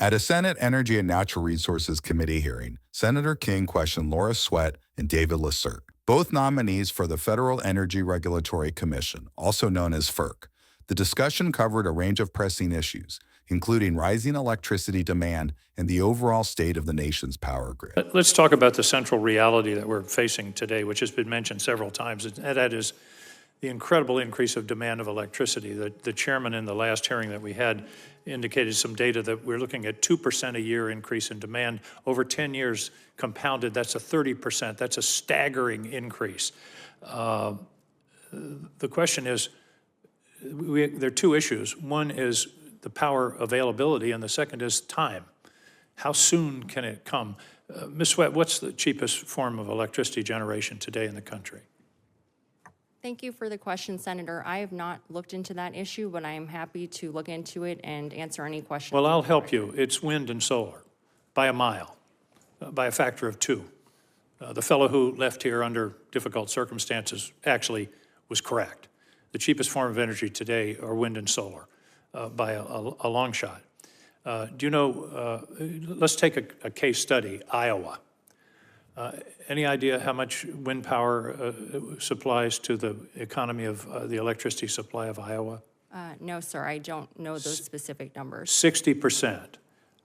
At a Senate Energy and Natural Resources Committee hearing, Senator King questioned Laura Swett and David LaCerte, both nominees for the Federal Energy Regulatory Commission, also known as FERC. The discussion covered a range of pressing issues, including rising electricity demand and the overall state of the nation's power grid. Let's talk about the central reality that we're facing today, which has been mentioned several times, and that is the incredible increase of demand of electricity. The chairman in the last hearing that we had indicated some data that we're looking at 2% a year increase in demand. Over 10 years compounded, that's a 30%. That's a staggering increase. The question is, there are two issues. One is the power availability, and the second is time. How soon can it come? Ms. Swett, what's the cheapest form of electricity generation today in the country? Thank you for the question, Senator. I have not looked into that issue, but I am happy to look into it and answer any questions. Well, I'll help you. It's wind and solar by a mile, by a factor of 2. The fellow who left here under difficult circumstances actually was correct. The cheapest form of energy today are wind and solar by a long shot. Do you know, let's take a case study, Iowa. Any idea how much wind power supplies to the economy of the electricity supply of Iowa? No, sir, I don't know those specific numbers. 60%.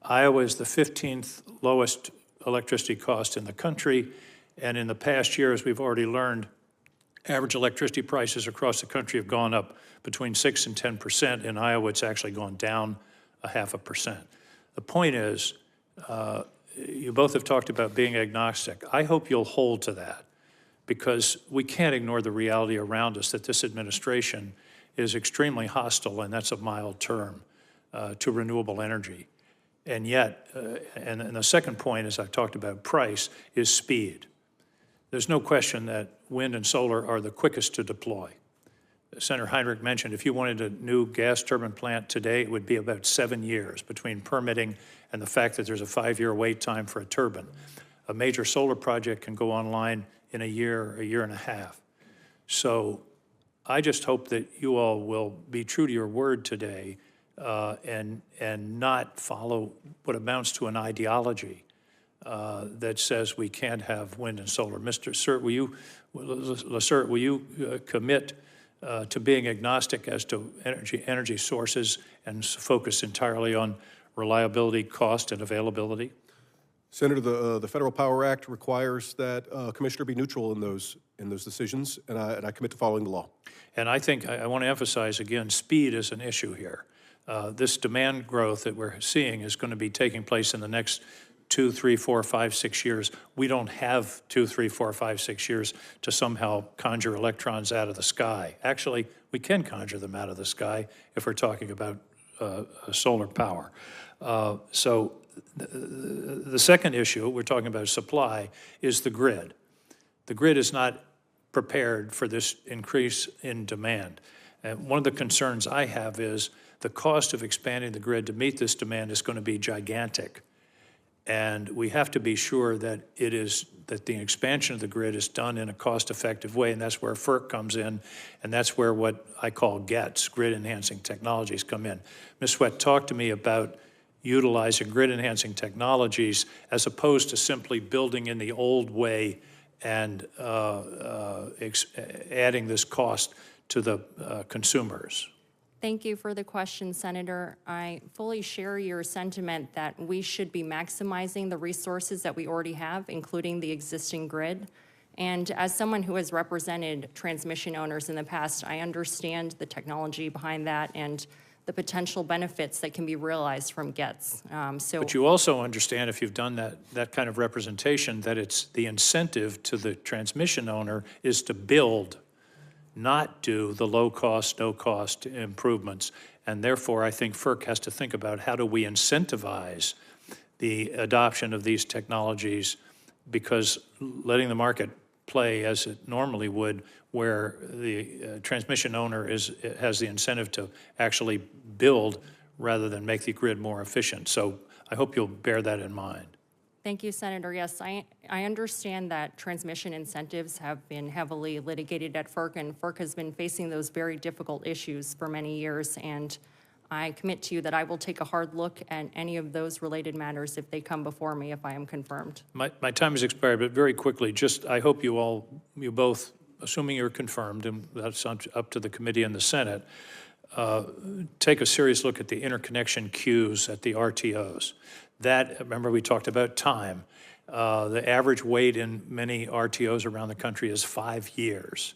Iowa is the 15th lowest electricity cost in the country, and in the past year, as we've already learned, average electricity prices across the country have gone up between 6 and 10%. In Iowa, it's actually gone down 0.5%. The point is, you both have talked about being agnostic. I hope you'll hold to that, because we can't ignore the reality around us that this administration is extremely hostile, and that's a mild term, to renewable energy. And yet, and the second point, as I talked about price, is speed. There's no question that wind and solar are the quickest to deploy. Senator Heinrich mentioned if you wanted a new gas turbine plant today, it would be about 7 years between permitting and the fact that there's a 5-year wait time for a turbine. A major solar project can go online in a year and a half. So I just hope that you all will be true to your word today and not follow what amounts to an ideology that says we can't have wind and solar. Mr. LaCerte, will you commit to being agnostic as to energy sources and focus entirely on reliability, cost, and availability? Senator, the Federal Power Act requires that a commissioner be neutral in those decisions, and I commit to following the law. And I think I want to emphasize again, speed is an issue here. This demand growth that we're seeing is going to be taking place in the next 2, 3, 4, 5, 6 years. We don't have 2, 3, 4, 5, 6 years to somehow conjure electrons out of the sky. Actually, we can conjure them out of the sky if we're talking about solar power. So the second issue, we're talking about supply, is the grid. The grid is not prepared for this increase in demand. And one of the concerns I have is the cost of expanding the grid to meet this demand is going to be gigantic. And we have to be sure that that the expansion of the grid is done in a cost-effective way, and that's where FERC comes in, and that's where what I call GETS, grid-enhancing technologies, come in. Ms. Swett, talk to me about utilizing grid-enhancing technologies as opposed to simply building in the old way and adding this cost to the consumers. Thank you for the question, Senator. I fully share your sentiment that we should be maximizing the resources that we already have, including the existing grid. And as someone who has represented transmission owners in the past, I understand the technology behind that and the potential benefits that can be realized from GETS. But you also understand, if you've done that kind of representation, that it's the incentive to the transmission owner is to build, not do the low-cost, no-cost improvements. And therefore, I think FERC has to think about how do we incentivize the adoption of these technologies, because letting the market play as it normally would, where the transmission owner has the incentive to actually build rather than make the grid more efficient. So I hope you'll bear that in mind. Thank you, Senator. Yes, I understand that transmission incentives have been heavily litigated at FERC, and FERC has been facing those very difficult issues for many years. And I commit to you that I will take a hard look at any of those related matters if they come before me, if I am confirmed. My time has expired, but very quickly, I hope you both, assuming you're confirmed, and that's up to the committee and the Senate, take a serious look at the interconnection queues at the RTOs. Remember we talked about time. The average wait in many RTOs around the country is 5 years,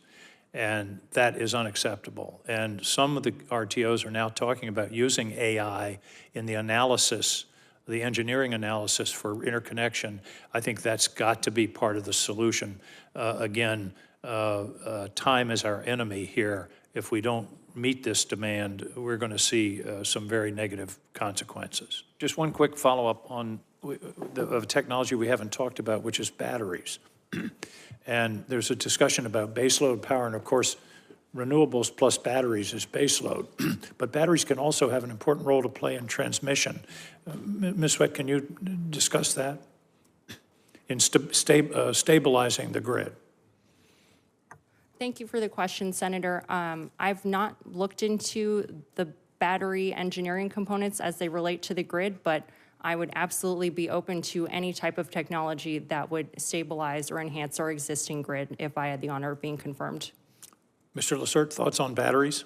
and that is unacceptable. And some of the RTOs are now talking about using AI in the analysis, the engineering analysis for interconnection. I think that's got to be part of the solution. Again, time is our enemy here. If we don't meet this demand, we're going to see some very negative consequences. Just one quick follow-up on a technology we haven't talked about, which is batteries. And there's a discussion about baseload power, and of course, renewables plus batteries is baseload. But batteries can also have an important role to play in transmission. Ms. Swett, can you discuss that? In stabilizing the grid. Thank you for the question, Senator. I've not looked into the battery engineering components as they relate to the grid, but I would absolutely be open to any type of technology that would stabilize or enhance our existing grid if I had the honor of being confirmed. Mr. LaCerte, thoughts on batteries?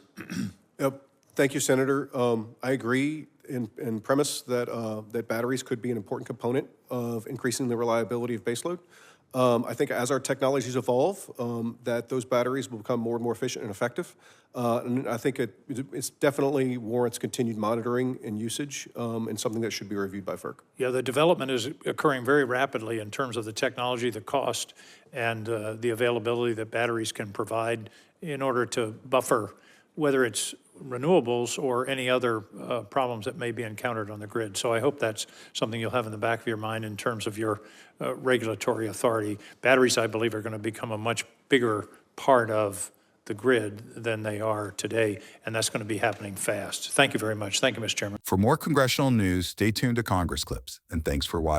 Thank you, Senator. I agree in premise that, that batteries could be an important component of increasing the reliability of baseload. I think as our technologies evolve, that those batteries will become more and more efficient and effective. And I think it's definitely warrants continued monitoring and usage, and something that should be reviewed by FERC. Yeah, the development is occurring very rapidly in terms of the technology, the cost, and the availability that batteries can provide in order to buffer, whether it's renewables or any other problems that may be encountered on the grid. So I hope that's something you'll have in the back of your mind in terms of your regulatory authority. Batteries, I believe, are going to become a much bigger part of the grid than they are today, and that's going to be happening fast. Thank you very much. Thank you, Mr. Chairman. For more congressional news, stay tuned to Congress Clips, and thanks for watching.